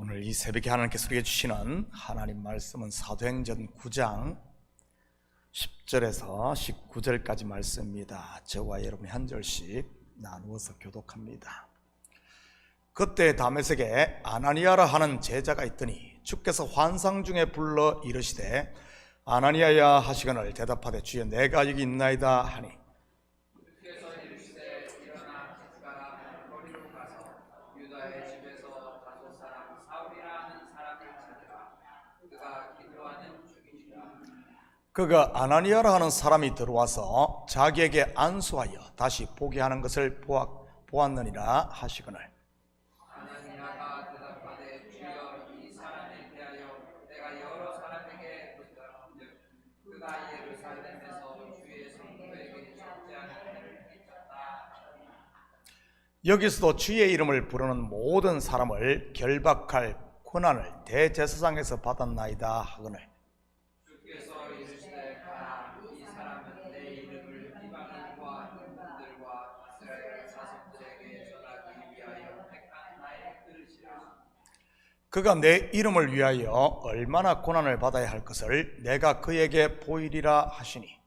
오늘 이 새벽에 하나님께서 우리에게 주시는 하나님 말씀은 사도행전 9장 10절에서 19절까지 말씀입니다. 저와 여러분이 한 절씩 나누어서 교독합니다. 그때 다메섹에 아나니아라 하는 제자가 있더니 주께서 환상 중에 불러 이르시되 아나니아야 하시거늘 대답하되 주여 내가 여기 있나이다 하니 주께서 이르시되 일어나 가라 거리로 가서 유다의 집에서 다섯 사람 사울이라 하는 사람을 찾으라. 그가 기도하는 중이니라. 그가 아나니아라 하는 사람이 들어와서 자기에게 안수하여 다시 보게 하는 것을 보았느니라 하시거늘 아나니아가 대답하되 주여 이 사람에 대하여 내가 여러 사람에게 묻었는즉 그가 예루살렘에서 주의 성도에게 절제하는 일을 미쳤다. 여기서도 주의 이름을 부르는 모든 사람을 결박할 권한을 대제사장에서 받았나이다 하거늘 주께서 이르시되 가라. 이 사람은 내 이름을 이방인과 인분들과 이스라엘 자손들에게 전하기 위하여 택한 나의 그릇이라. 그가 내 이름을 위하여 얼마나 고난을 받아야 할 것을 내가 그에게 보이리라 하시니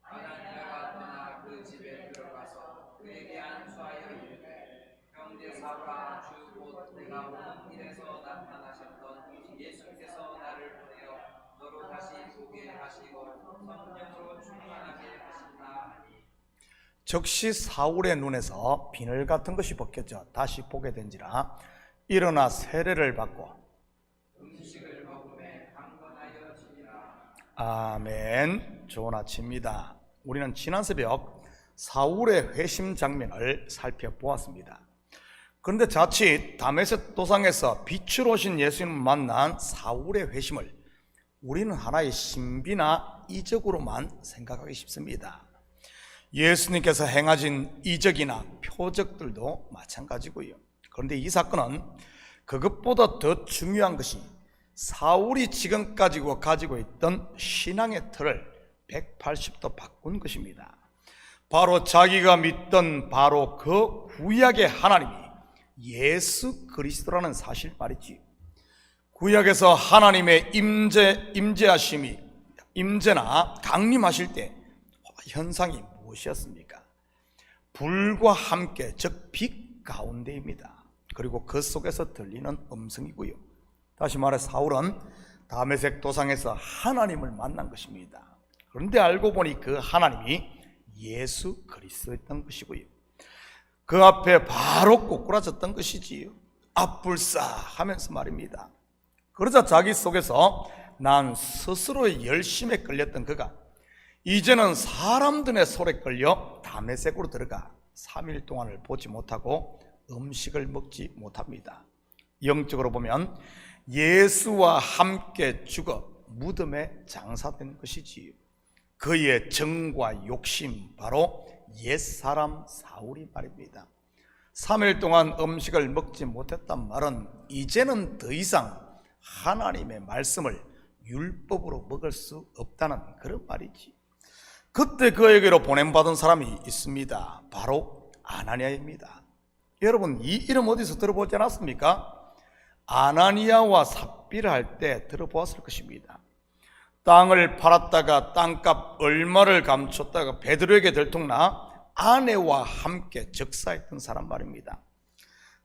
아나니아가 떠나 그 집에 들어가서 그에게 안수하여 이르되 형제 사울아 주 곧 내가 보는 일에서 나타나셨던 예수께서 나를 보내어 너로 다시 보게 하시고 성령으로 충만하게 하신다 하니 즉시 사울의 눈에서 비늘 같은 것이 벗겨져 다시 보게 된지라 일어나 세례를 받고 음식을 먹음에 강건하여 지니라. 아멘. 좋은 아침입니다. 우리는 지난 새벽 사울의 회심 장면을 살펴보았습니다. 그런데 자칫 다메섹 도상에서 빛으로 오신 예수님을 만난 사울의 회심을 우리는 하나의 신비나 이적으로만 생각하기 쉽습니다. 예수님께서 행하신 이적이나 표적들도 마찬가지고요. 그런데 이 사건은 그것보다 더 중요한 것이 사울이 지금까지 가지고 있던 신앙의 틀을 180도 바꾼 것입니다. 바로 자기가 믿던 바로 그 구약의 하나님이 예수 그리스도라는 사실 말이지. 구약에서 하나님의 임재나 강림하실 때 현상이 무엇이었습니까? 불과 함께 즉 빛 가운데입니다. 그리고 그 속에서 들리는 음성이고요. 다시 말해 사울은 다메섹 도상에서 하나님을 만난 것입니다. 그런데 알고 보니 그 하나님이 예수 그리스도였던 것이고요. 그 앞에 바로 꼬꾸라졌던 것이지요. 앞불싸 하면서 말입니다. 그러자 자기 속에서 난 스스로의 열심에 끌렸던 그가 이제는 사람들의 손에 끌려 다메섹으로 들어가 3일 동안을 보지 못하고 음식을 먹지 못합니다. 영적으로 보면 예수와 함께 죽어 무덤에 장사된 것이지요. 그의 정과 욕심, 바로 옛사람 사울이 말입니다. 3일 동안 음식을 먹지 못했단 말은 이제는 더 이상 하나님의 말씀을 율법으로 먹을 수 없다는 그런 말이지. 그때 그에게로 보냄받은 사람이 있습니다. 바로 아나니아입니다. 여러분 이 이름 어디서 들어보지 않았습니까? 아나니아와 삽비라 할 때 들어보았을 것입니다. 땅을 팔았다가 땅값 얼마를 감췄다가 베드로에게 들통나 아내와 함께 적사했던 사람 말입니다.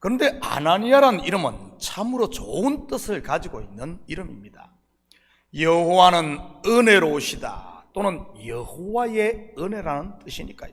그런데 아나니아라는 이름은 참으로 좋은 뜻을 가지고 있는 이름입니다. 여호와는 은혜로우시다 또는 여호와의 은혜라는 뜻이니까요.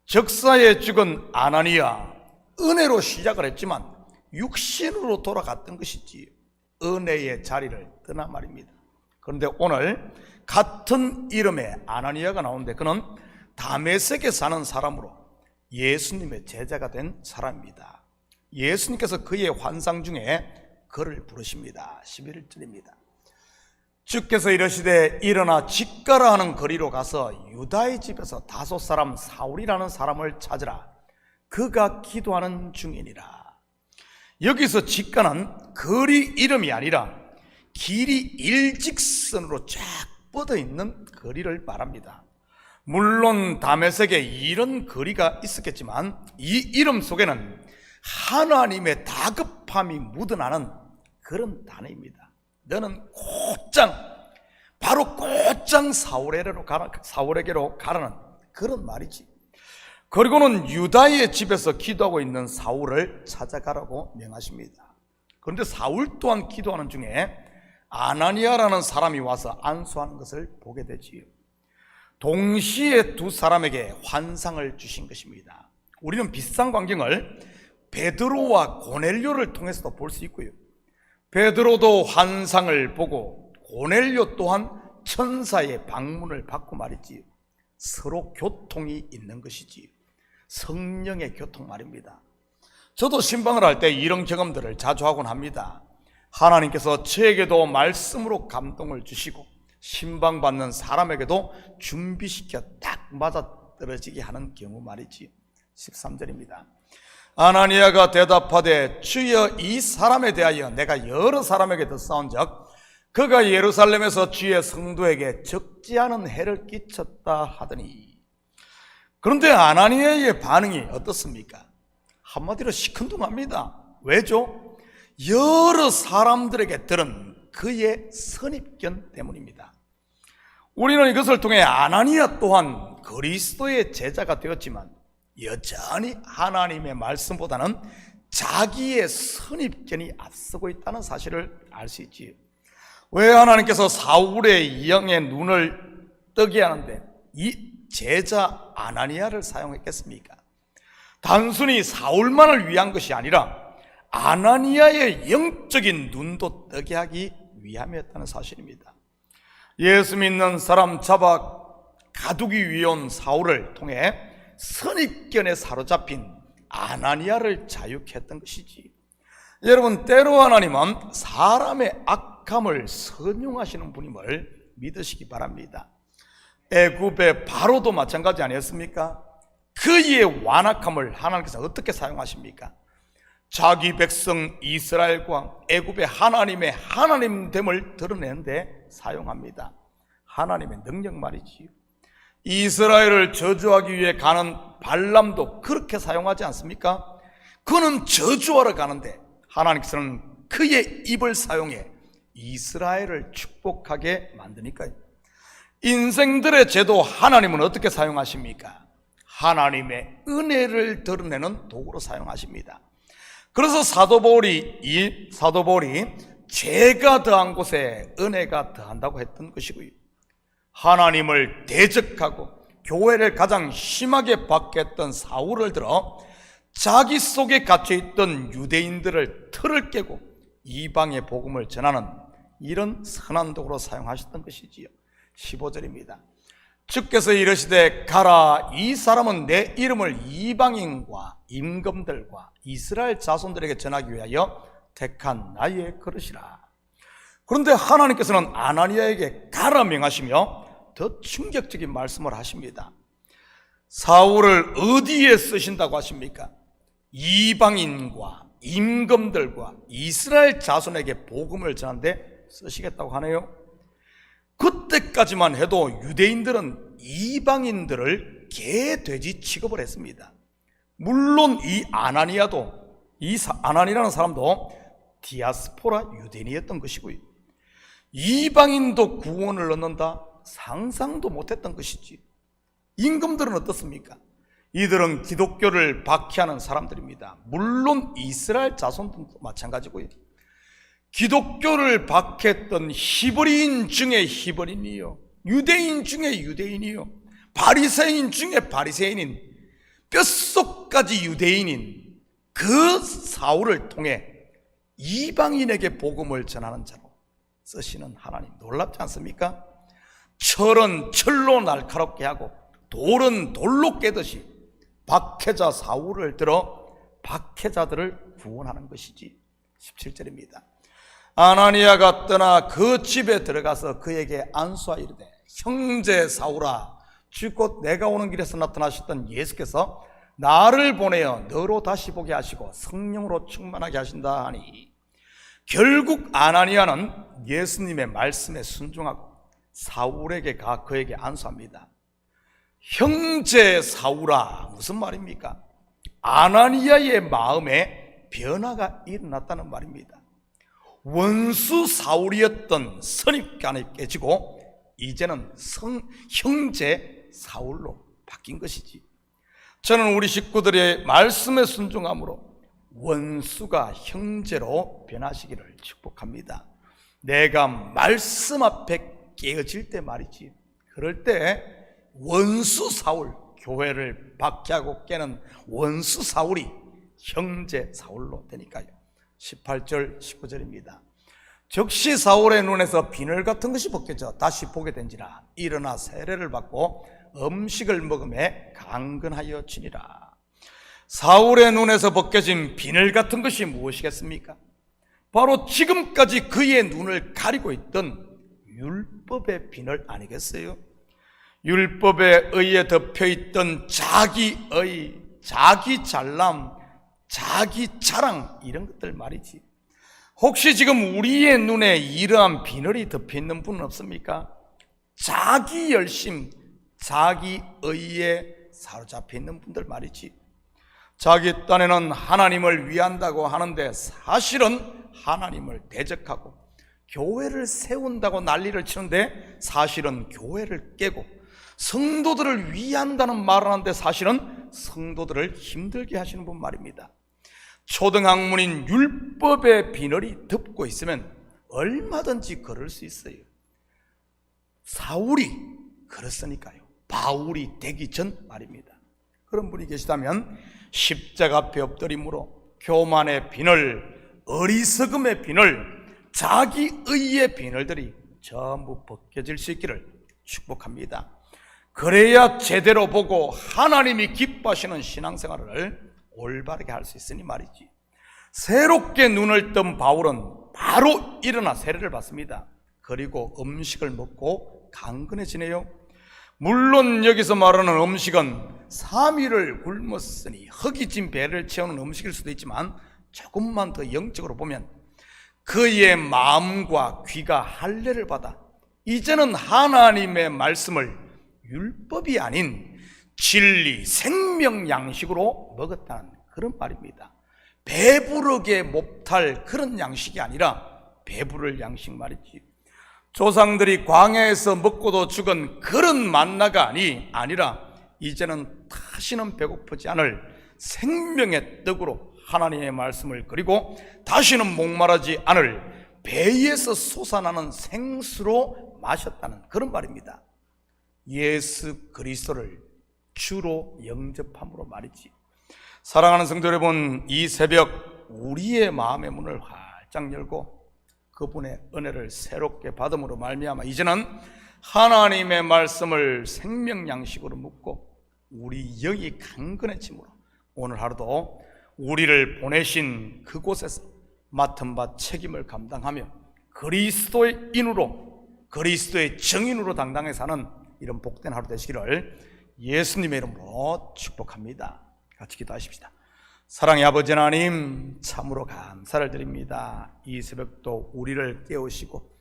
적사에 죽은 아나니아, 은혜로 시작을 했지만 육신으로 돌아갔던 것이지 은혜의 자리를 떠난 말입니다. 그런데 오늘 같은 이름의 아나니아가 나오는데 그는 다메섹에 사는 사람으로 예수님의 제자가 된 사람입니다. 예수님께서 그의 환상 중에 그를 부르십니다. 11절입니다. 주께서 이르시되 일어나 집가라 하는 거리로 가서 유다의 집에서 다섯 사람 사울이라는 사람을 찾으라. 그가 기도하는 중이니라. 여기서 집가는 거리 이름이 아니라 길이 일직선으로 쫙 뻗어 있는 거리를 말합니다. 물론 다메섹에 이런 거리가 있었겠지만 이 이름 속에는 하나님의 다급한 답답함이 묻어나는 그런 단어입니다. 너는 곧장 사울에게로 가라는 그런 말이지. 그리고는 유다의 집에서 기도하고 있는 사울을 찾아가라고 명하십니다. 그런데 사울 또한 기도하는 중에 아나니아라는 사람이 와서 안수하는 것을 보게 되지요. 동시에 두 사람에게 환상을 주신 것입니다. 우리는 비슷한 광경을 베드로와 고넬료를 통해서도 볼 수 있고요. 베드로도 환상을 보고 고넬료 또한 천사의 방문을 받고 말이지요. 서로 교통이 있는 것이지요. 성령의 교통 말입니다. 저도 신방을 할 때 이런 경험들을 자주 하곤 합니다. 하나님께서 저에게도 말씀으로 감동을 주시고 신방 받는 사람에게도 준비시켜 딱 맞아떨어지게 하는 경우 말이지. 13절입니다. 아나니아가 대답하되 주여 이 사람에 대하여 내가 여러 사람에게 듣사온즉 그가 예루살렘에서 주의 성도에게 적지 않은 해를 끼쳤다 하더니. 그런데 아나니아의 반응이 어떻습니까? 한마디로 시큰둥합니다. 왜죠? 여러 사람들에게 들은 그의 선입견 때문입니다. 우리는 이것을 통해 아나니아 또한 그리스도의 제자가 되었지만 여전히 하나님의 말씀보다는 자기의 선입견이 앞서고 있다는 사실을 알 수 있지요. 왜 하나님께서 사울의 영의 눈을 뜨게 하는데 이 제자 아나니아를 사용했겠습니까? 단순히 사울만을 위한 것이 아니라 아나니아의 영적인 눈도 뜨게 하기 위함이었다는 사실입니다. 예수 믿는 사람 잡아 가두기 위해 온 사울을 통해 선입견에 사로잡힌 아나니아를 자유케 했던 것이지. 여러분, 때로 하나님은 사람의 악함을 선용하시는 분임을 믿으시기 바랍니다. 애굽의 바로도 마찬가지 아니었습니까? 그의 완악함을 하나님께서 어떻게 사용하십니까? 자기 백성 이스라엘과 애굽의 하나님의 하나님됨을 드러내는데 사용합니다. 하나님의 능력 말이지요. 이스라엘을 저주하기 위해 가는 발람도 그렇게 사용하지 않습니까? 그는 저주하러 가는데 하나님께서는 그의 입을 사용해 이스라엘을 축복하게 만드니까요. 인생들의 제도 하나님은 어떻게 사용하십니까? 하나님의 은혜를 드러내는 도구로 사용하십니다. 그래서 사도 바울이 죄가 더한 곳에 은혜가 더한다고 했던 것이고요. 하나님을 대적하고 교회를 가장 심하게 박해했던 사울을 들어 자기 속에 갇혀있던 유대인들을 틀을 깨고 이방의 복음을 전하는 이런 선한 도구로 사용하셨던 것이지요. 15절입니다. 주께서 이르시되 가라, 이 사람은 내 이름을 이방인과 임금들과 이스라엘 자손들에게 전하기 위하여 택한 나의 그릇이라. 그런데 하나님께서는 아나니아에게 가라 명하시며 더 충격적인 말씀을 하십니다. 사울을 어디에 쓰신다고 하십니까? 이방인과 임금들과 이스라엘 자손에게 복음을 전하는데 쓰시겠다고 하네요. 그때까지만 해도 유대인들은 이방인들을 개, 돼지 취급을 했습니다. 물론 이 아나니라는 사람도 디아스포라 유대인이었던 것이고요. 이방인도 구원을 얻는다? 상상도 못했던 것이지. 임금들은 어떻습니까? 이들은 기독교를 박해하는 사람들입니다. 물론 이스라엘 자손도 마찬가지고요. 기독교를 박해했던 히브리인 중에 히브리인이요, 유대인 중에 유대인이요, 바리새인 중에 바리새인인, 뼛속까지 유대인인 그 사울을 통해 이방인에게 복음을 전하는 자로 쓰시는 하나님, 놀랍지 않습니까? 철은 철로 날카롭게 하고 돌은 돌로 깨듯이 박해자 사울을 들어 박해자들을 구원하는 것이지. 17절입니다. 아나니아가 떠나 그 집에 들어가서 그에게 안수하여 이르되 형제 사울아, 주 곧 내가 오는 길에서 나타나셨던 예수께서 나를 보내어 너로 다시 보게 하시고 성령으로 충만하게 하신다 하니, 결국 아나니아는 예수님의 말씀에 순종하고 사울에게 가 그에게 안수합니다. 형제 사울아, 무슨 말입니까? 아나니아의 마음에 변화가 일어났다는 말입니다. 원수 사울이었던 선입관이 깨지고 이제는 형제 사울로 바뀐 것이지. 저는 우리 식구들의 말씀에 순종함으로 원수가 형제로 변하시기를 축복합니다. 내가 말씀 앞에 깨어질 때 말이지, 그럴 때 원수 사울, 교회를 박해하고 깨는 원수 사울이 형제 사울로 되니까요. 18절 19절입니다. 즉시 사울의 눈에서 비늘 같은 것이 벗겨져 다시 보게 된지라 일어나 세례를 받고 음식을 먹음에 강건하여 지니라. 사울의 눈에서 벗겨진 비늘 같은 것이 무엇이겠습니까? 바로 지금까지 그의 눈을 가리고 있던 율법의 비늘 아니겠어요? 율법에 의해 덮여있던 자기의, 자기 잘남, 자기 자랑, 이런 것들 말이지. 혹시 지금 우리의 눈에 이러한 비늘이 덮여있는 분은 없습니까? 자기 열심, 자기 의에 사로잡혀 있는 분들 말이지. 자기 딴에는 하나님을 위한다고 하는데 사실은 하나님을 대적하고 교회를 세운다고 난리를 치는데 사실은 교회를 깨고, 성도들을 위한다는 말을 하는데 사실은 성도들을 힘들게 하시는 분 말입니다. 초등학문인 율법의 비늘이 덮고 있으면 얼마든지 그럴 수 있어요. 사울이 그랬으니까요. 바울이 되기 전 말입니다. 그런 분이 계시다면 십자가 앞에 엎드림으로 교만의 비늘, 어리석음의 비늘, 자기의의 비늘들이 전부 벗겨질 수 있기를 축복합니다. 그래야 제대로 보고 하나님이 기뻐하시는 신앙생활을 올바르게 할 수 있으니 말이지. 새롭게 눈을 뜬 바울은 바로 일어나 세례를 받습니다. 그리고 음식을 먹고 강건해지네요. 물론 여기서 말하는 음식은 3일을 굶었으니 허기진 배를 채우는 음식일 수도 있지만, 조금만 더 영적으로 보면 그의 마음과 귀가 할례를 받아 이제는 하나님의 말씀을 율법이 아닌 진리, 생명 양식으로 먹었다는 그런 말입니다. 배부르게 못할 그런 양식이 아니라 배부를 양식 말이지. 조상들이 광야에서 먹고도 죽은 그런 만나가 아니라 이제는 다시는 배고프지 않을 생명의 떡으로 하나님의 말씀을, 그리고 다시는 목마르지 않을 배에서 솟아나는 생수로 마셨다는 그런 말입니다. 예수 그리스도를 주로 영접함으로 말이지. 사랑하는 성도 여러분, 이 새벽 우리의 마음의 문을 활짝 열고 그분의 은혜를 새롭게 받음으로 말미암아 이제는 하나님의 말씀을 생명 양식으로 묻고 우리 영이 강건해짐으로 오늘 하루도 우리를 보내신 그곳에서 맡은 바 책임을 감당하며 그리스도의 인으로, 그리스도의 정인으로 당당히 사는 이런 복된 하루 되시기를 예수님의 이름으로 축복합니다. 같이 기도하십시다. 사랑의 아버지 하나님, 참으로 감사를 드립니다. 이 새벽도 우리를 깨우시고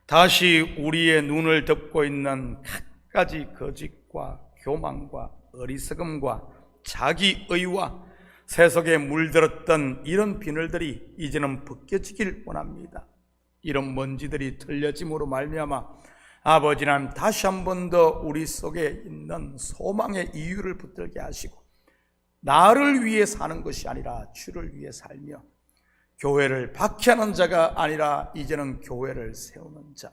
다시 우리의 눈을 덮고 있는 갖가지 거짓과 교만과 어리석음과 자기의와 세속에 물들었던 이런 비늘들이 이제는 벗겨지길 원합니다. 이런 먼지들이 털려짐으로 말미암아 아버지 하나님, 다시 한 번 더 우리 속에 있는 소망의 이유를 붙들게 하시고 나를 위해 사는 것이 아니라 주를 위해 살며 교회를 박해하는 자가 아니라 이제는 교회를 세우는 자,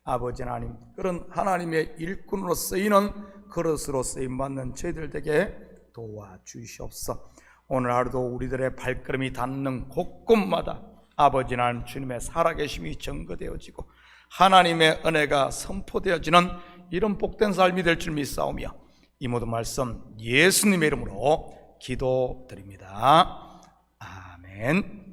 아버지 하나님, 그런 하나님의 일꾼으로 쓰이는 그릇으로 쓰임받는 저희들 에게 도와주시옵소서. 오늘 하루도 우리들의 발걸음이 닿는 곳곳마다 아버지 하나님 주님의 살아계심이 증거되어지고 하나님의 은혜가 선포되어지는 이런 복된 삶이 될 줄 믿사오며 이 모든 말씀 예수님의 이름으로 기도드립니다. 아멘.